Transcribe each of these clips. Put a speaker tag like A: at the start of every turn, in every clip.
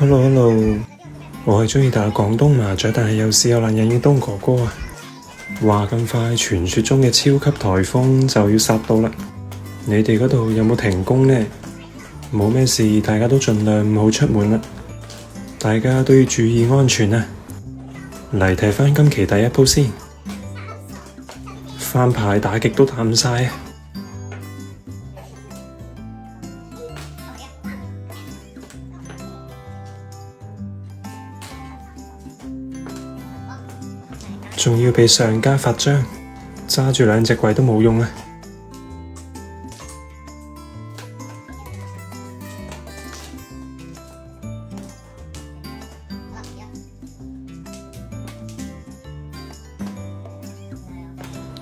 A: Hello，我係鍾意打廣東麻雀，但係又試又懶人嘅東哥哥啊！話咁快，傳說中嘅超級颱風就要殺到啦！你哋嗰度有冇停工呢？冇咩事，大家都盡量唔好出門啦。大家都要注意安全啊！嚟睇返今期第一鋪先，翻牌打極都打唔晒啊！仲要被上家罰章，揸住兩隻鬼都冇用啊！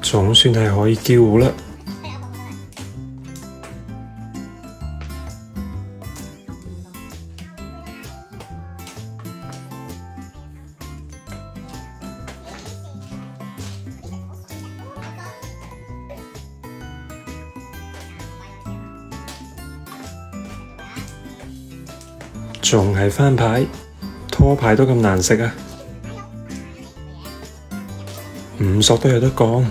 A: 總算係可以叫糊啦。仲係翻牌，拖牌都咁難食啊！五索都有得降，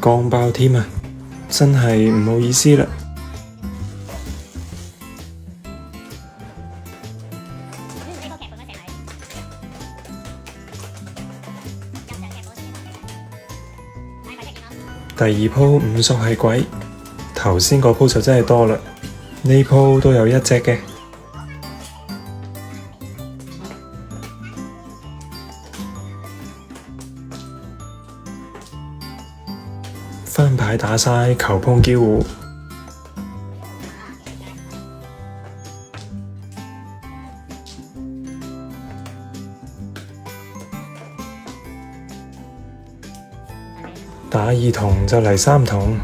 A: 降爆添啊！真係唔好意思啦。第二鋪五索係鬼，頭先嗰鋪就真係多啦，呢鋪都有一隻嘅。翻牌打晒，球碰叫糊。打二筒就嚟三筒，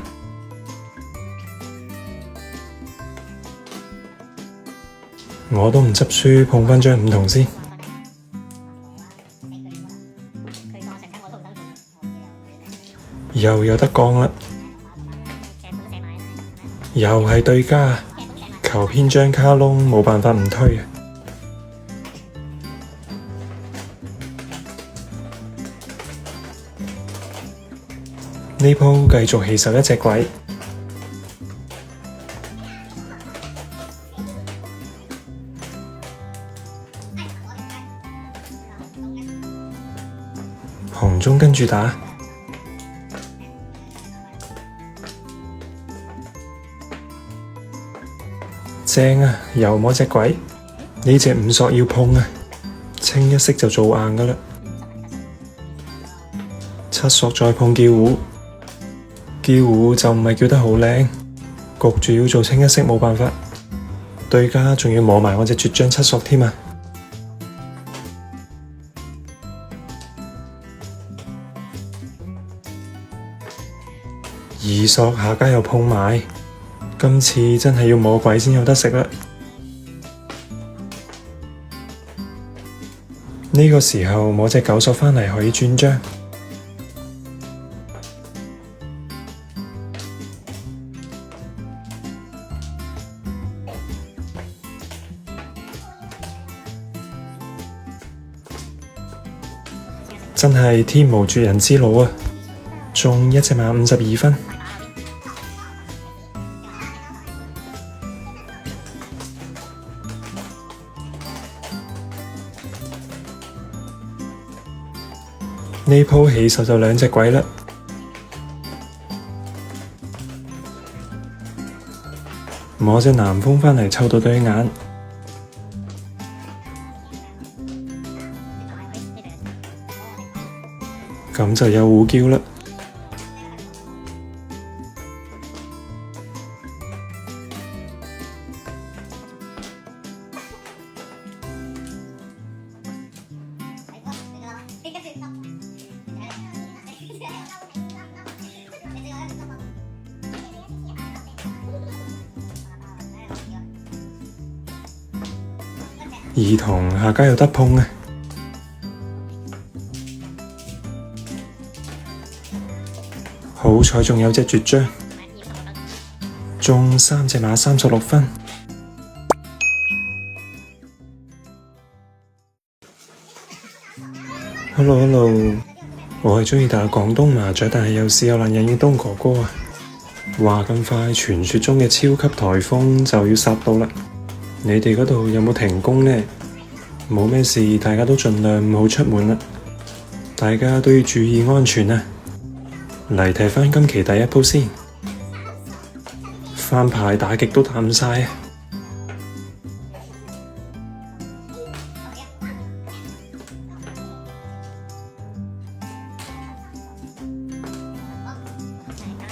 A: 我都唔執輸，碰返張五筒先。又有得降啦，又係對家，求偏張卡窿，冇辦法唔推啊！呢鋪繼續起手一隻鬼，紅中跟住打。正啊，又摸隻鬼，呢隻五索要碰啊，清一色就做硬噶啦。七索再碰叫糊，叫糊就唔係叫得好靚，焗住要做清一色冇辦法。對家仲要摸埋我隻絕將七索添啊！二索下家又碰埋。今次真係要摸鬼先有得食啦！呢個時候摸隻九索返嚟可以轉張，真係天無絕人之路啊！中一隻馬52分。呢鋪起手就兩隻鬼啦，摸隻南風返嚟湊到對眼，咁就有胡叫啦。二筒下家有得碰啊！好彩仲有隻絕將，中三隻馬36分。Hello，我係鍾意打廣東麻雀，但係又試有懶人嘅東哥哥啊！話咁快，傳說中嘅超級颱風就要殺到啦！你哋嗰度有冇停工呢？冇咩事，大家都盡量唔好出門啦。大家都要注意安全啊！嚟睇返今期第一鋪先，翻牌打極都打唔晒啊！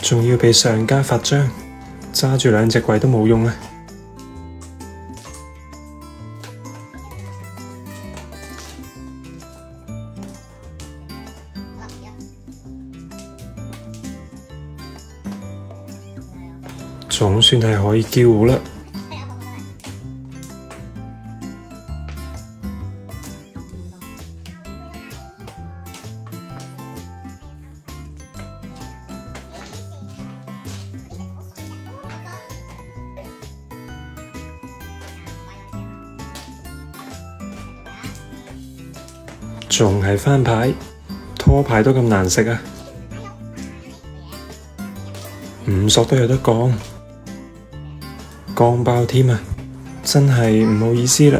A: 仲要被上家罰章，揸住兩隻鬼都冇用啊！總算係可以叫糊啦。仲係翻牌，拖牌都咁難食啊！唔索都有得降，降爆添啊！真係唔好意思啦。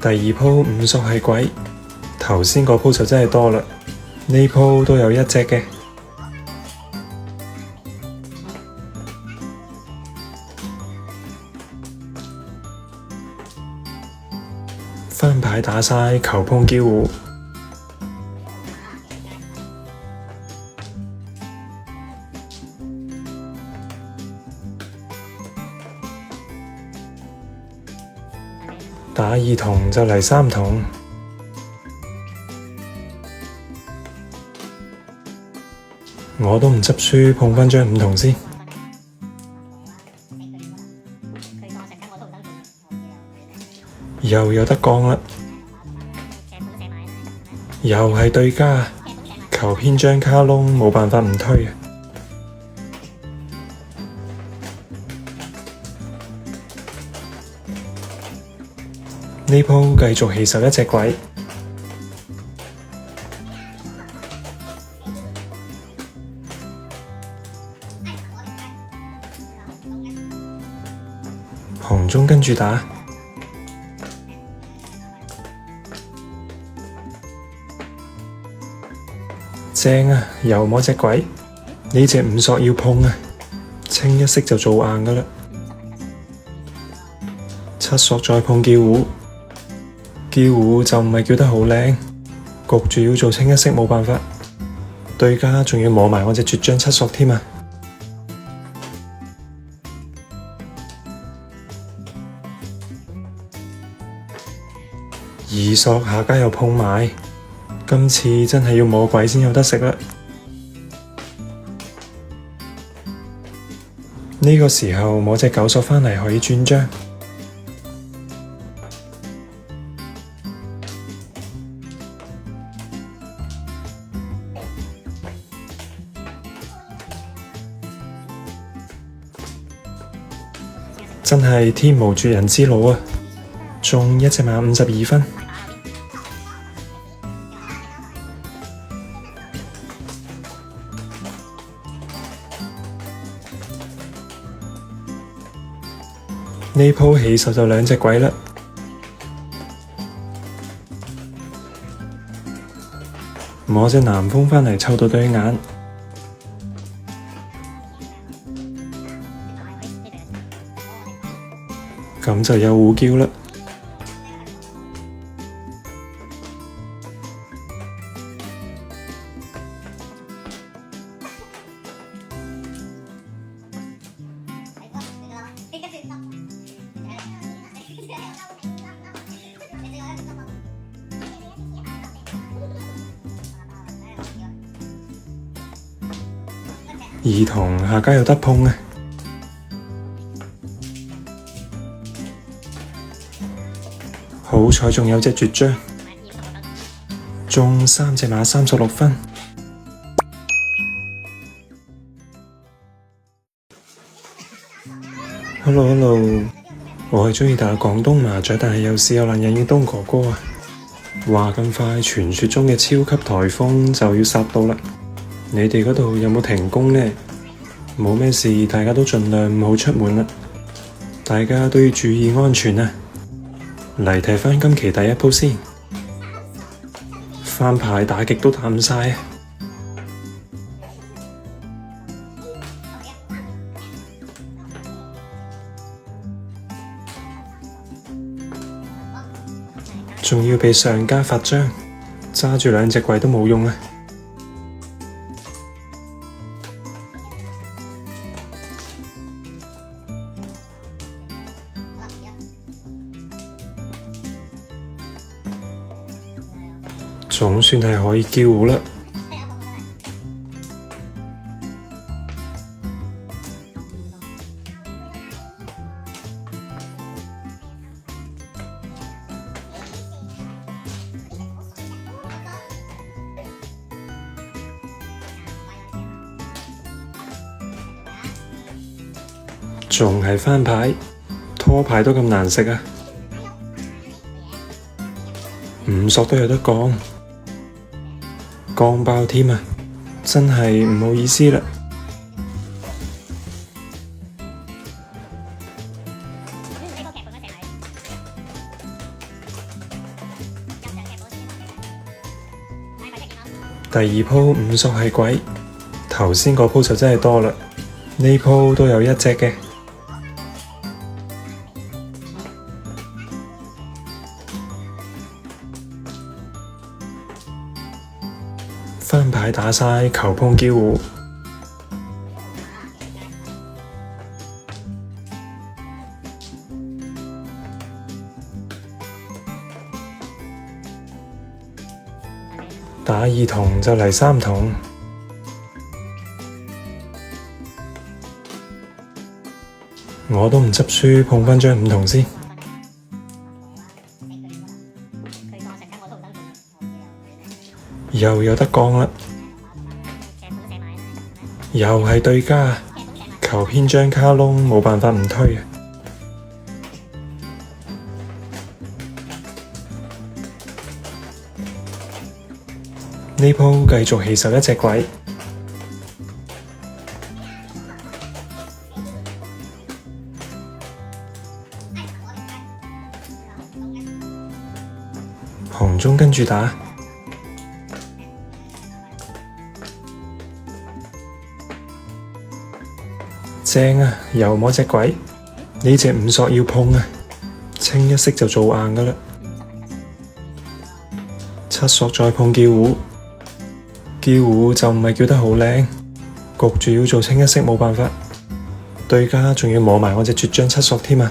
A: 第二鋪五索係鬼，頭先嗰鋪就真係多啦，呢鋪都有一隻嘅。翻牌打晒，球碰叫糊。打二筒就嚟三筒，我都唔執輸，碰返張五筒先。又有得降啦，又係對家，求偏張卡窿，冇辦法唔推啊！呢鋪繼續起手一隻鬼，紅中跟住打。正啊，又摸隻鬼，呢隻五索要碰啊，清一色就做硬噶啦。七索再碰叫糊，叫糊就唔係叫得好靚，焗住要做清一色冇辦法。對家仲要摸埋我隻絕將七索添啊！二索下家又碰埋。今次真係要摸鬼先有得食啦！呢個時候摸隻九索返嚟可以轉張，真係天無絕人之路啊！中一隻馬52分。呢鋪起手就兩隻鬼啦，摸隻南風返嚟湊到對眼，咁就有胡叫啦。二筒下家有得碰啊！好彩仲有隻絕將，中三隻馬36分。Hello，我係鍾意打廣東麻雀，但係又試有懶人嘅東哥哥啊！話咁快，傳說中嘅超級颱風就要殺到啦！你哋嗰度有冇停工呢？冇咩事，大家都盡量唔好出門啦。大家都要注意安全啊！嚟睇返今期第一鋪先，翻牌打極都打唔晒啊！仲要被上家罰章，揸住兩隻鬼都冇用啊！總算係可以叫糊啦。仲係翻牌，拖牌都咁難食啊！唔索都有得降，降爆添啊！真係唔好意思啦。第二鋪五索係鬼，頭先嗰鋪就真係多啦，呢鋪都有一隻嘅。翻牌打晒，球碰叫糊。打二筒就嚟三筒，我都唔執輸，碰返張五筒先。又有得降啦，又係對家，求偏張卡窿，冇辦法唔推啊！呢鋪繼續起手一隻鬼，紅中跟住打。正啊，又摸隻鬼，呢隻五索要碰啊，清一色就做硬噶啦。七索再碰叫糊，叫糊就唔係叫得好靚，焗住要做清一色冇辦法。對家仲要摸埋我隻絕將七索添啊！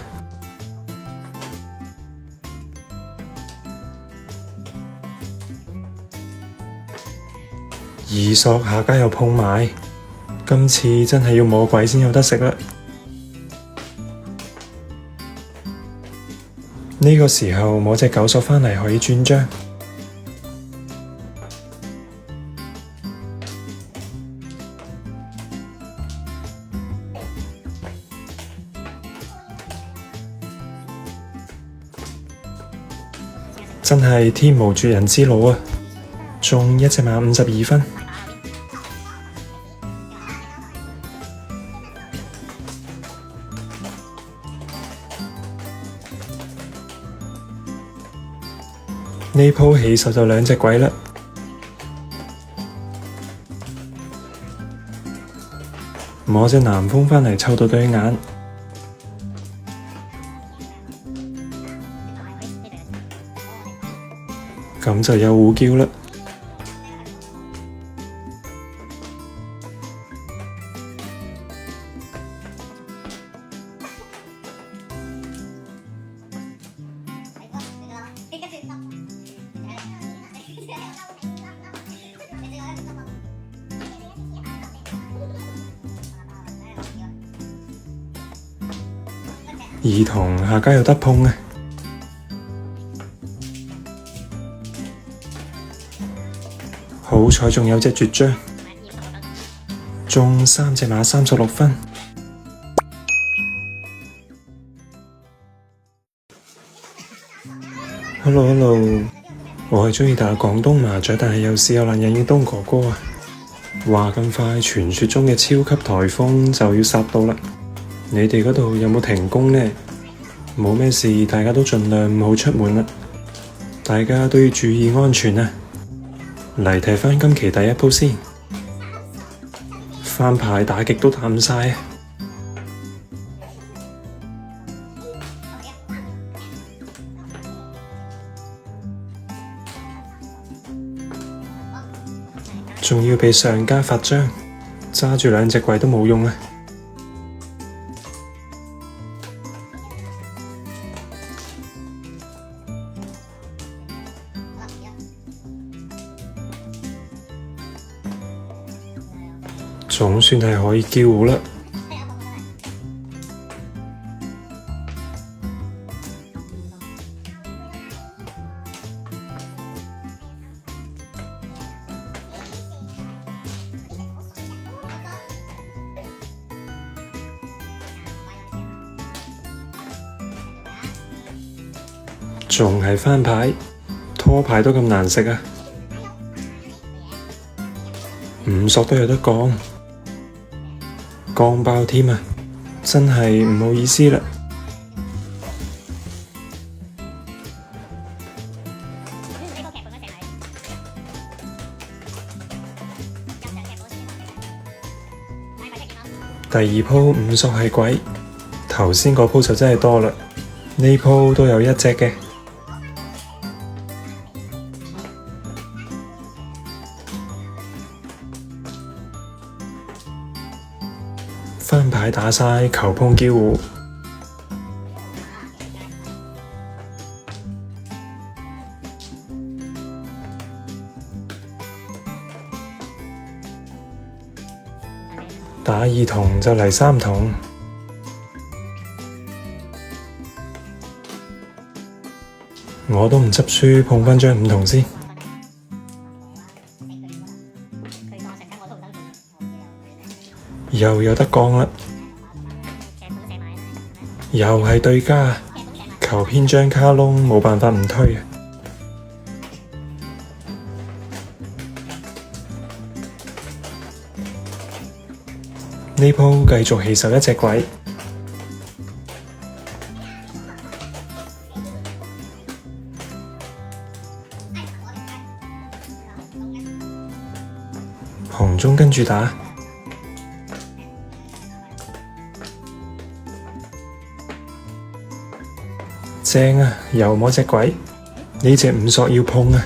A: 二索下家又碰埋。今次真係要摸鬼先有得食啦！呢個時候摸隻九索返嚟可以轉張，真係天無絕人之路啊！中一隻馬52分。呢鋪起手就兩隻鬼啦，摸隻南風返嚟湊到對眼，咁就有胡叫啦。二筒下家有得碰啊！好彩仲有隻絕將，中三隻馬36分。Hello，我係鍾意打廣東麻雀，但係又試有懶人嘅東哥哥啊！話咁快，傳說中嘅超級颱風就要殺到啦！你哋嗰度有冇停工呢？冇咩事，大家都盡量唔好出門啦。大家都要注意安全啊！嚟睇返今期第一鋪先，翻牌打極都打唔晒啊！仲要被上家罰章，揸住兩隻鬼都冇用啊！總算係可以叫糊啦。仲係翻牌，拖牌都咁難食啊！五索都有得降，降爆添啊！真係唔好意思啦。第二鋪五索係鬼，頭先嗰鋪就真係多啦，呢鋪都有一隻嘅。翻牌打晒，球碰叫糊。打二筒就嚟三筒，我都唔執輸，碰返張五筒先。又有得降啦，又係對家，求偏張卡窿，冇辦法唔推啊！呢鋪繼續起手一隻鬼，紅中跟住打。正啊，又摸隻鬼，呢隻五索要碰啊，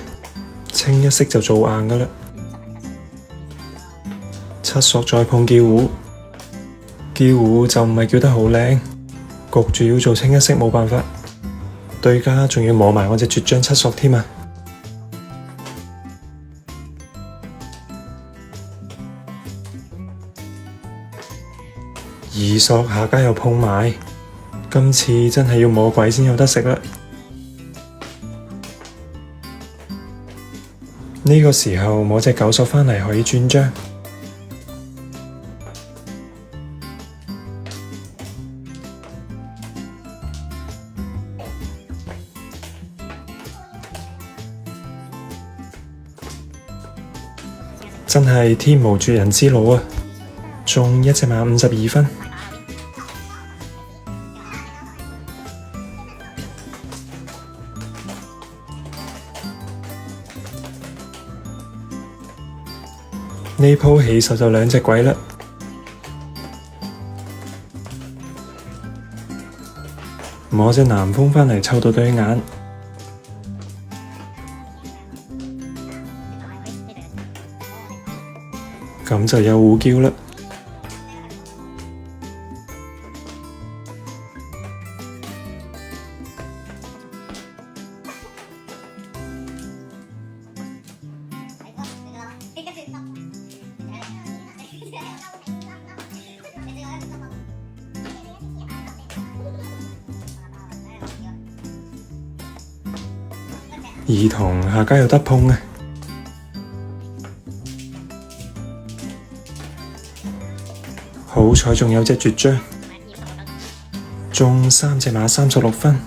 A: 清一色就做硬噶啦。七索再碰叫糊，叫糊就唔係叫得好靚，焗住要做清一色冇辦法。對家仲要摸埋我隻絕將七索添啊！二索下家又碰埋。今次真係要摸鬼先有得食啦！呢個時候摸隻九索返嚟可以轉張，真係天無絕人之路啊！中一隻馬52分。呢鋪起手就兩隻鬼啦，摸隻南風返嚟湊到對眼，咁就有胡叫啦。二筒下家有得碰啊！好彩仲有隻絕將，中三隻馬36分。